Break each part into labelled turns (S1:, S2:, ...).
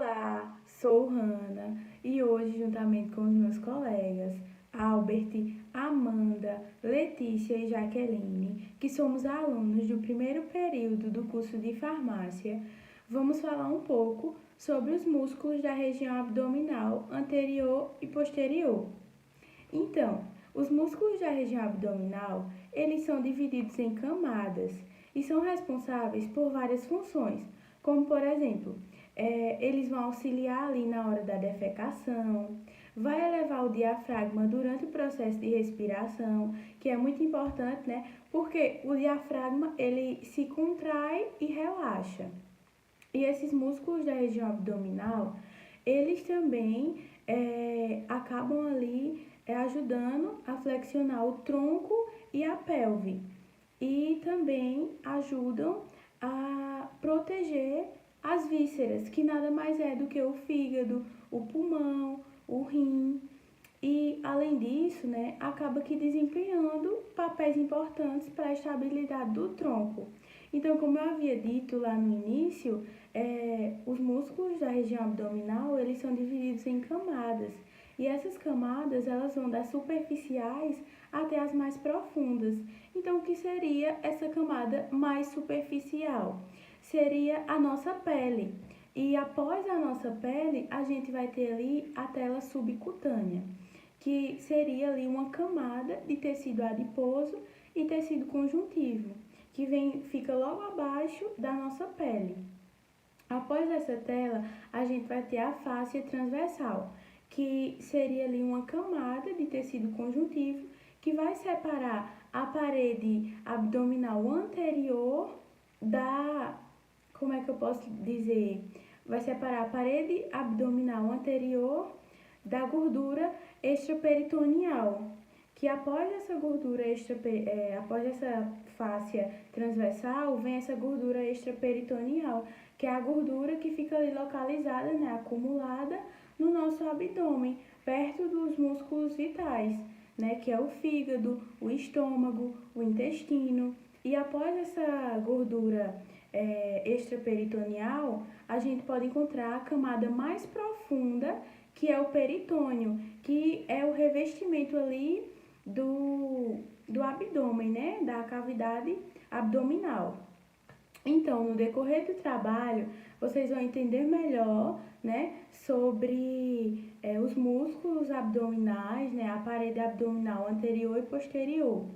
S1: Olá, sou Hanna e hoje, juntamente com os meus colegas Albert, Amanda, Letícia e Jaqueline, que somos alunos do primeiro período do curso de farmácia, vamos falar um pouco sobre os músculos da região abdominal anterior e posterior. Então, os músculos da região abdominal, eles são divididos em camadas e são responsáveis por várias funções, como por exemplo, eles vão auxiliar ali na hora da defecação, vai elevar o diafragma durante o processo de respiração, que é muito importante, né? Porque o diafragma, ele se contrai e relaxa. E esses músculos da região abdominal, eles também acabam ali ajudando a flexionar o tronco e a pelve. E também ajudam a proteger as vísceras, que nada mais é do que o fígado, o pulmão, o rim. E, além disso, né, acaba que desempenhando papéis importantes para a estabilidade do tronco. Então, como eu havia dito lá no início, os músculos da região abdominal, eles são divididos em camadas. E essas camadas, elas vão das superficiais até as mais profundas. Então, o que seria essa camada mais superficial? Seria a nossa pele. E após a nossa pele, a gente vai ter ali a tela subcutânea, que seria ali uma camada de tecido adiposo e tecido conjuntivo, que fica logo abaixo da nossa pele. Após essa tela, a gente vai ter a fáscia transversal, que seria ali uma camada de tecido conjuntivo que vai separar a parede abdominal anterior como é que eu posso dizer? Vai separar a parede abdominal anterior da gordura extraperitoneal, que após essa gordura após essa fáscia transversal, vem essa gordura extraperitoneal, que é a gordura que fica ali localizada, né, acumulada no nosso abdômen, perto dos músculos vitais, né, que é o fígado, o estômago, o intestino. E após essa gordura extraperitoneal, a gente pode encontrar a camada mais profunda, que é o peritônio, que é o revestimento ali do abdômen, né, da cavidade abdominal. Então, no decorrer do trabalho, vocês vão entender melhor, né, sobre os músculos abdominais, né, a parede abdominal anterior e posterior.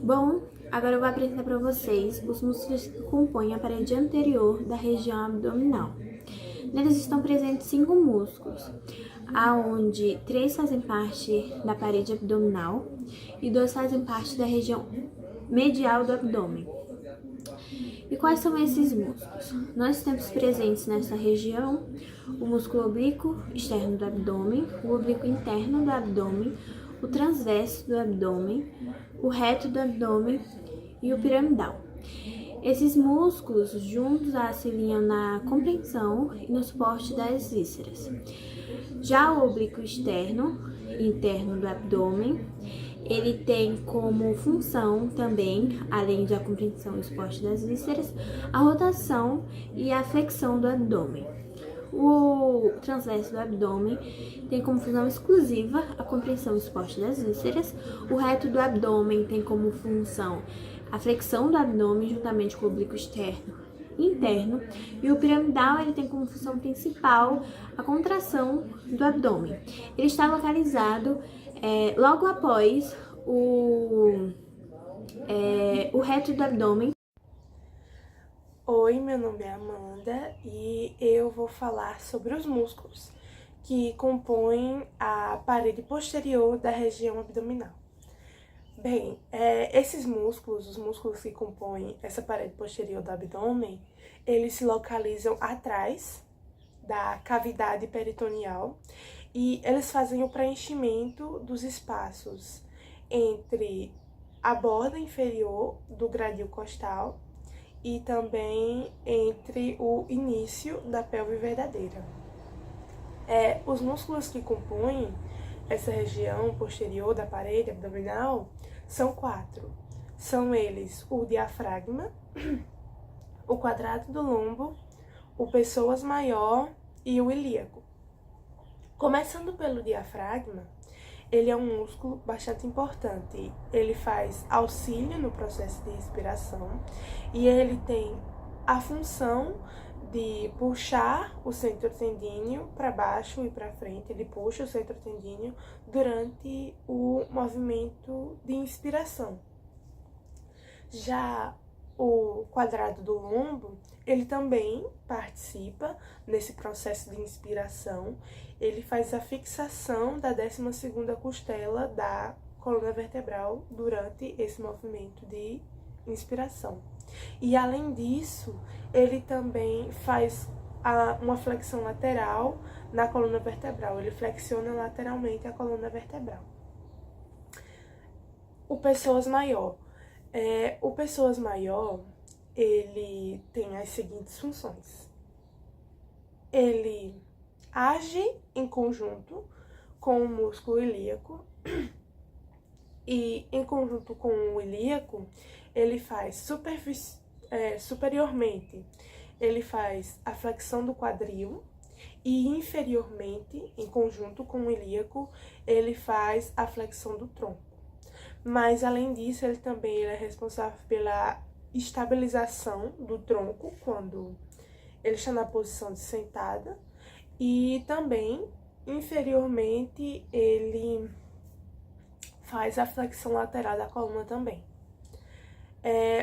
S2: Bom, agora eu vou apresentar para vocês os músculos que compõem a parede anterior da região abdominal. Neles estão presentes 5 músculos, aonde 3 fazem parte da parede abdominal e 2 fazem parte da região medial do abdômen. E quais são esses músculos? Nós temos presentes nessa região o músculo oblíquo externo do abdômen, o oblíquo interno do abdômen, o transverso do abdômen, o reto do abdômen e o piramidal. Esses músculos juntos auxiliam na compreensão e no suporte das vísceras. Já o oblíquo externo e interno do abdômen, ele tem como função também, além da compreensão e suporte das vísceras, a rotação e a flexão do abdômen. O transverso do abdômen tem como função exclusiva a compreensão e suporte das vísceras. O reto do abdômen tem como função a flexão do abdômen juntamente com o oblíquo externo e interno. E o piramidal ele tem como função principal a contração do abdômen. Ele está localizado logo após o reto do abdômen.
S3: Oi, meu nome é Amanda e eu vou falar sobre os músculos que compõem a parede posterior da região abdominal. Bem, esses músculos, os músculos que compõem essa parede posterior do abdômen, eles se localizam atrás da cavidade peritoneal e eles fazem o preenchimento dos espaços entre a borda inferior do gradil costal e também entre o início da pelve verdadeira. Os músculos que compõem essa região posterior da parede abdominal são 4. São eles o diafragma, o quadrado do lombo, o psoas maior e o ilíaco. Começando pelo diafragma, ele é um músculo bastante importante. Ele faz auxílio no processo de respiração e ele tem a função de puxar o centro tendíneo para baixo e para frente. Ele puxa o centro tendíneo durante o movimento de inspiração. Já o quadrado do lombo, ele também participa nesse processo de inspiração. Ele faz a fixação da 12ª costela da coluna vertebral durante esse movimento de inspiração. E além disso, ele também faz uma flexão lateral na coluna vertebral. Ele flexiona lateralmente a coluna vertebral. O pessoas maior. O pessoas maior, ele tem as seguintes funções. Ele age em conjunto com o músculo ilíaco e em conjunto com o ilíaco, ele faz superiormente, ele faz a flexão do quadril e inferiormente, em conjunto com o ilíaco, ele faz a flexão do tronco. Mas, além disso, ele também é responsável pela estabilização do tronco quando ele está na posição de sentada. E também, inferiormente, ele faz a flexão lateral da coluna também.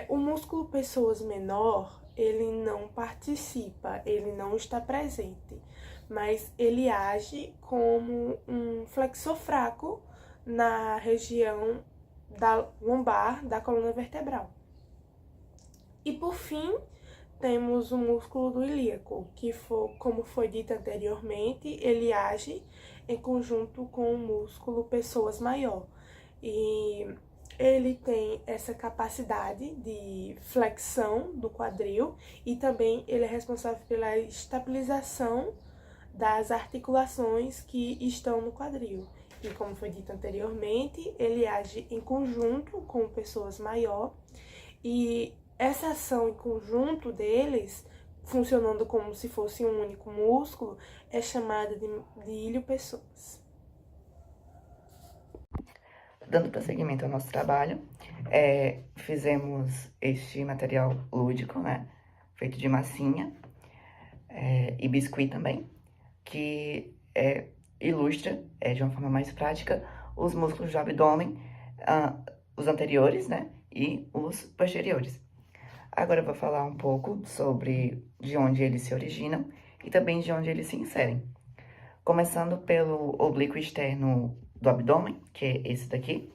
S3: O músculo pessoas menor, ele não participa, ele não está presente, mas ele age como um flexor fraco na região da lombar da coluna vertebral. E por fim, temos o músculo do ilíaco, que como foi dito anteriormente, ele age em conjunto com o músculo pessoas maior. E ele tem essa capacidade de flexão do quadril e também ele é responsável pela estabilização das articulações que estão no quadril. E como foi dito anteriormente, ele age em conjunto com pessoas maior e essa ação em conjunto deles, funcionando como se fosse um único músculo, é chamada de ilho-pessoas.
S4: Dando prosseguimento ao nosso trabalho, fizemos este material lúdico, né, feito de massinha e biscuit também, que ilustra de uma forma mais prática os músculos do abdômen, os anteriores, né, e os posteriores. Agora eu vou falar um pouco sobre de onde eles se originam e também de onde eles se inserem. Começando pelo oblíquo externo do abdômen, que é esse daqui.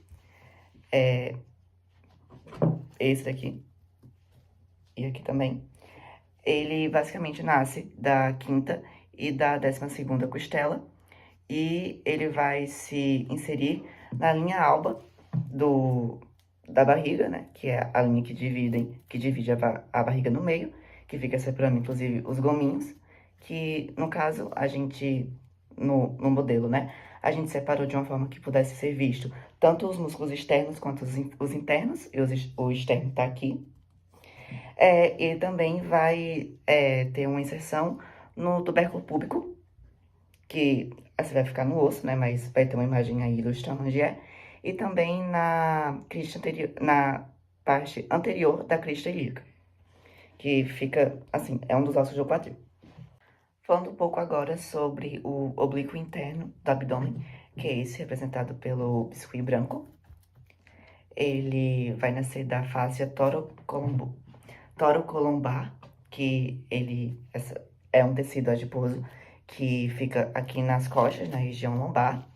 S4: Esse daqui. E aqui também. Ele basicamente nasce da 5ª e da 12ª costela. E ele vai se inserir na linha alba da barriga, né? Que é a linha que divide a barriga no meio, que fica separando, inclusive, os gominhos. Que, no caso, a gente, no modelo, né? A gente separou de uma forma que pudesse ser visto tanto os músculos externos quanto os internos. E o externo tá aqui. E também vai ter uma inserção no tubérculo púbico, que você vai ficar no osso, né? Mas vai ter uma imagem aí ilustrando onde é. E também na parte anterior da crista ilíaca, que fica, assim, é um dos ossos do quadril. Falando um pouco agora sobre o oblíquo interno do abdômen, que é esse representado pelo biscuit branco. Ele vai nascer da fáscia torocolombar, que é um tecido adiposo que fica aqui nas costas, na região lombar.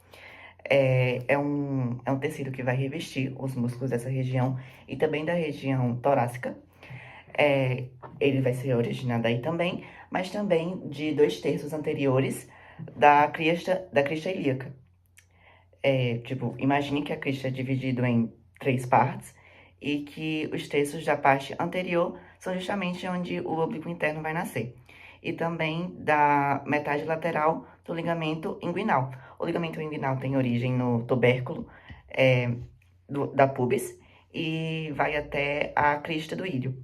S4: É um tecido que vai revestir os músculos dessa região e também da região torácica. Ele vai ser originado aí também, mas também de 2/3 anteriores da crista ilíaca. Imagine que a crista é dividida em 3 partes e que os terços da parte anterior são justamente onde o oblíquo interno vai nascer. E também da metade lateral do ligamento inguinal. O ligamento inguinal tem origem no tubérculo da pubis e vai até a crista do ilho.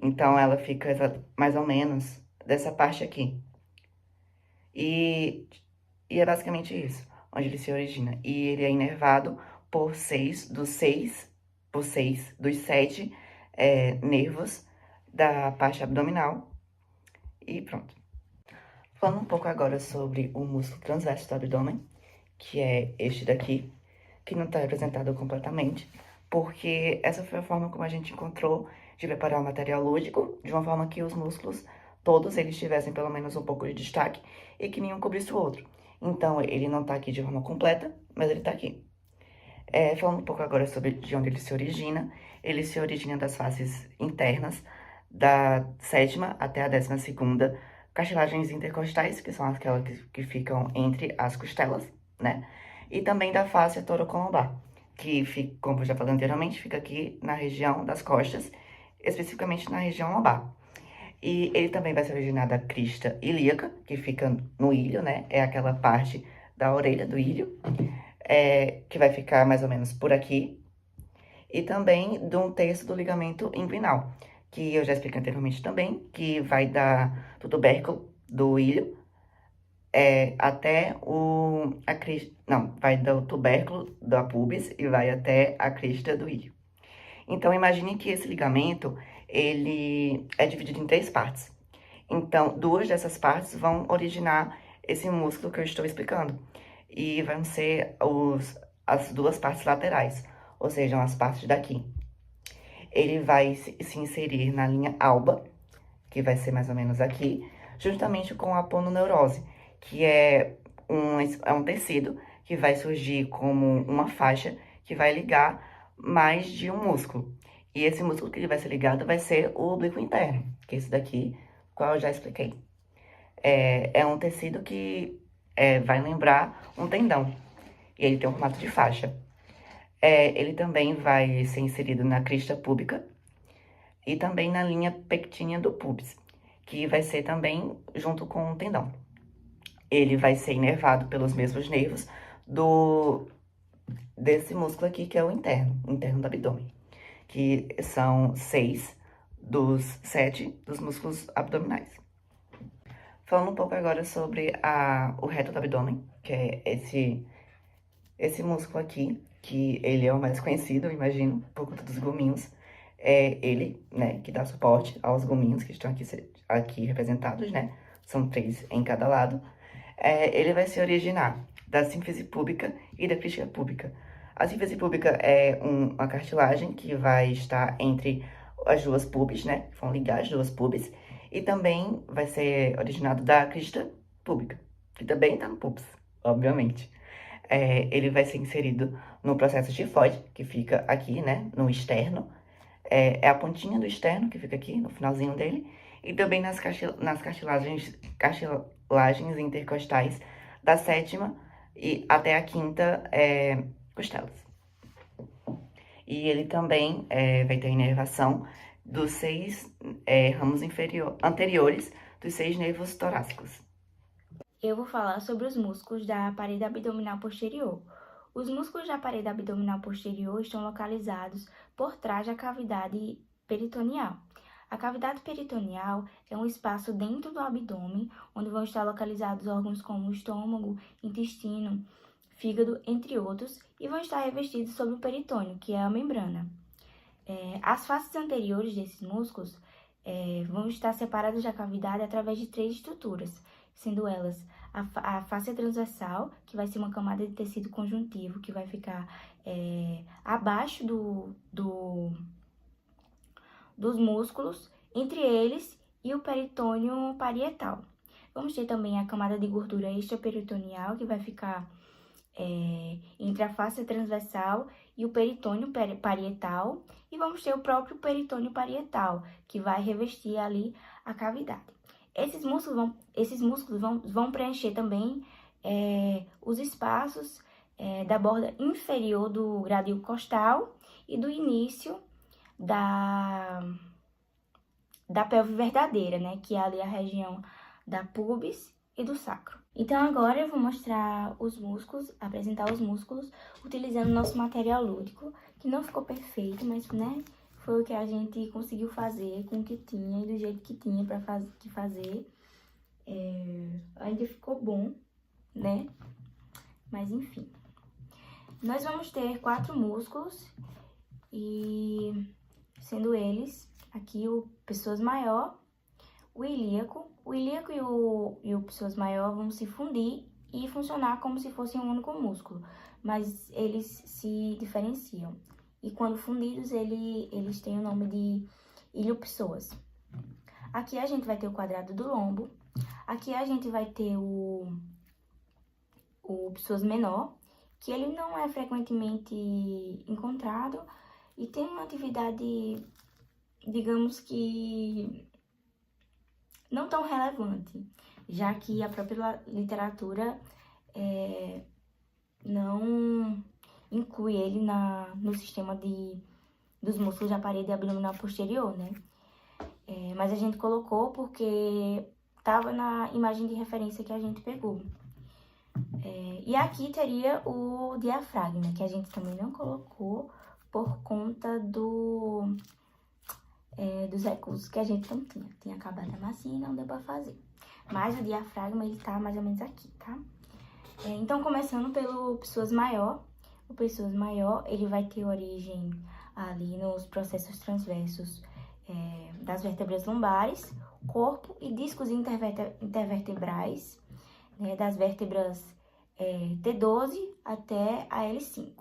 S4: Então, ela fica mais ou menos dessa parte aqui. E é basicamente isso, onde ele se origina. E ele é inervado por dos 7 nervos da parte abdominal. E pronto. Falando um pouco agora sobre o músculo transverso do abdômen, que é este daqui, que não está representado completamente, porque essa foi a forma como a gente encontrou de preparar o material lúdico, de uma forma que os músculos, todos eles tivessem pelo menos um pouco de destaque e que nenhum cobrisse o outro. Então, ele não tá aqui de forma completa, mas ele tá aqui. Falando um pouco agora sobre de onde ele se origina das faces internas, da 7ª até a 12ª cartilagens intercostais, que são aquelas que ficam entre as costelas, né? E também da face torocolombar, que, fica, como eu já falei anteriormente, fica aqui na região das costas, especificamente na região lombar. E ele também vai se originar da crista ilíaca, que fica no ilho, né? É aquela parte da orelha do ilho, que vai ficar mais ou menos por aqui. E também de um terço do ligamento inguinal, que eu já expliquei anteriormente também, que vai do tubérculo do ilho até vai do tubérculo da pubis e vai até a crista do ilho. Então, imagine que esse ligamento, ele é dividido em 3 partes. Então, 2 dessas partes vão originar esse músculo que eu estou explicando. E vão ser as 2 partes laterais, ou seja, as partes daqui. Ele vai se inserir na linha alba, que vai ser mais ou menos aqui, juntamente com a pononeurose, que é um tecido que vai surgir como uma faixa que vai ligar mais de um músculo. E esse músculo que ele vai ser ligado vai ser o oblíquo interno, que é esse daqui, qual eu já expliquei. É um tecido que vai lembrar um tendão, e ele tem um formato de faixa. Ele também vai ser inserido na crista púbica e também na linha pectínea do pubis, que vai ser também junto com o tendão. Ele vai ser inervado pelos mesmos nervos desse músculo aqui, que é o interno do abdômen, que são 6 dos 7 dos músculos abdominais. Falando um pouco agora sobre o reto do abdômen, que é esse músculo aqui, que ele é o mais conhecido, eu imagino, por conta dos gominhos. É ele, né, que dá suporte aos gominhos que estão aqui representados, né? São 3 em cada lado. Ele vai se originar da sínfise púbica e da crista púbica. A sínfise púbica é uma cartilagem que vai estar entre as 2 pubis, né? Vão ligar as 2 pubis. E também vai ser originado da crista púbica, que também tá no pubis, obviamente. Ele vai ser inserido no processo tifoide, que fica aqui, né, no externo. É a pontinha do externo, que fica aqui, no finalzinho dele. E também nas cartilagens intercostais da 7ª e até a 5ª costelas. E ele também vai ter inervação dos 6 ramos anteriores dos 6 nervos torácicos.
S5: Eu vou falar sobre os músculos da parede abdominal posterior. Os músculos da parede abdominal posterior estão localizados por trás da cavidade peritoneal. A cavidade peritoneal é um espaço dentro do abdômen, onde vão estar localizados órgãos como o estômago, intestino, fígado, entre outros, e vão estar revestidos sobre o peritônio, que é a membrana. As faces anteriores desses músculos vão estar separadas da cavidade através de 3 estruturas, sendo elas a face transversal, que vai ser uma camada de tecido conjuntivo, que vai ficar abaixo dos músculos, entre eles e o peritônio parietal. Vamos ter também a camada de gordura extraperitoneal, que vai ficar entre a face transversal e o peritônio parietal, e vamos ter o próprio peritônio parietal, que vai revestir ali a cavidade. Esses músculos vão preencher também os espaços da borda inferior do gradil costal e do início da pelve verdadeira, né? Que é ali a região da pubis e do sacro. Então, agora eu vou mostrar apresentar os músculos, utilizando nosso material lúdico, que não ficou perfeito, mas, né, foi o que a gente conseguiu fazer com o que tinha e do jeito que tinha para fazer. ainda ficou bom, né? Mas enfim. Nós vamos ter 4 músculos, e sendo eles aqui o pessoas maior, o ilíaco. O ilíaco e o pessoas maior vão se fundir e funcionar como se fosse um único músculo, mas eles se diferenciam. E quando fundidos, eles têm o nome de iliopsoas. Aqui a gente vai ter o quadrado do lombo. Aqui a gente vai ter o psoas menor, que ele não é frequentemente encontrado e tem uma atividade, digamos que não tão relevante, já que a própria literatura não inclui ele no sistema dos músculos da parede abdominal posterior, né? Mas a gente colocou porque estava na imagem de referência que a gente pegou. E aqui teria o diafragma, que a gente também não colocou por conta dos recursos que a gente não tinha. Tinha acabado a massinha e não deu pra fazer. Mas o diafragma, ele tá mais ou menos aqui, tá? Então, começando pelo psoas maior. O psoas maior, ele vai ter origem ali nos processos transversos das vértebras lombares, corpo e discos intervertebrais, né, das vértebras T12 até a L5.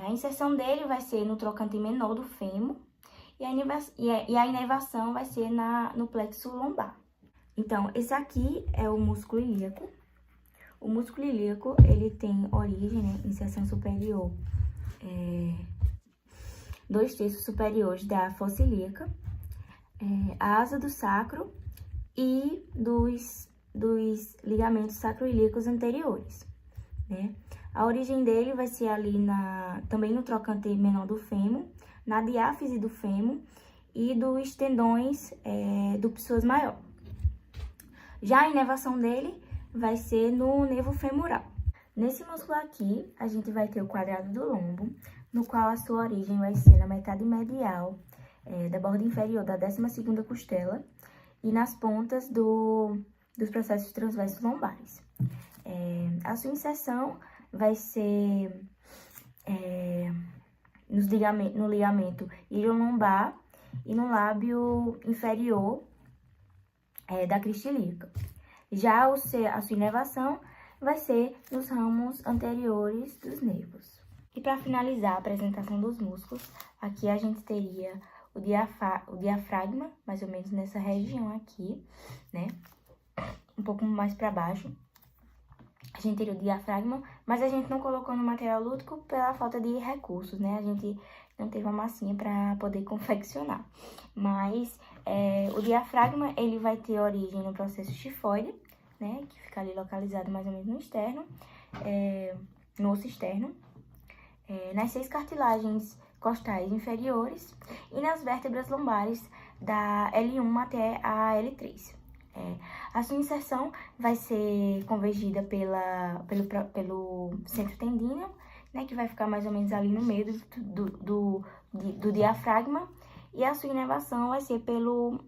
S5: A inserção dele vai ser no trocante menor do fêmur e a inervação vai ser no plexo lombar. Então, esse aqui é o músculo ilíaco. O músculo ilíaco, ele tem origem, né, inserção superior, 2/3 superiores da fossa ilíaca, a asa do sacro e dos ligamentos sacroilíacos anteriores, né? A origem dele vai ser ali também no trocante menor do fêmur, na diáfise do fêmur e dos tendões do psoas maior. Já a inervação dele vai ser no nervo femoral. Nesse músculo aqui, a gente vai ter o quadrado do lombo, no qual a sua origem vai ser na metade medial da borda inferior da 12ª costela e nas pontas dos processos transversos lombares. A sua inserção vai ser no ligamento iliolombar e no lábio inferior da crista ilíaca. Já a sua inervação vai ser nos ramos anteriores dos nervos. E para finalizar a apresentação dos músculos, aqui a gente teria o diafragma, mais ou menos nessa região aqui, né? Um pouco mais para baixo. A gente teria o diafragma, mas a gente não colocou no material lúdico pela falta de recursos, né? A gente não teve uma massinha para poder confeccionar. Mas o diafragma, ele vai ter origem no processo xifoide, né? Que fica ali localizado mais ou menos no externo, no osso externo, nas 6 cartilagens costais inferiores e nas vértebras lombares da L1 até a L3. A sua inserção vai ser convergida pelo centro tendíneo, né, que vai ficar mais ou menos ali no meio do diafragma, e a sua inervação vai ser pelo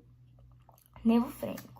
S5: nervo frênico.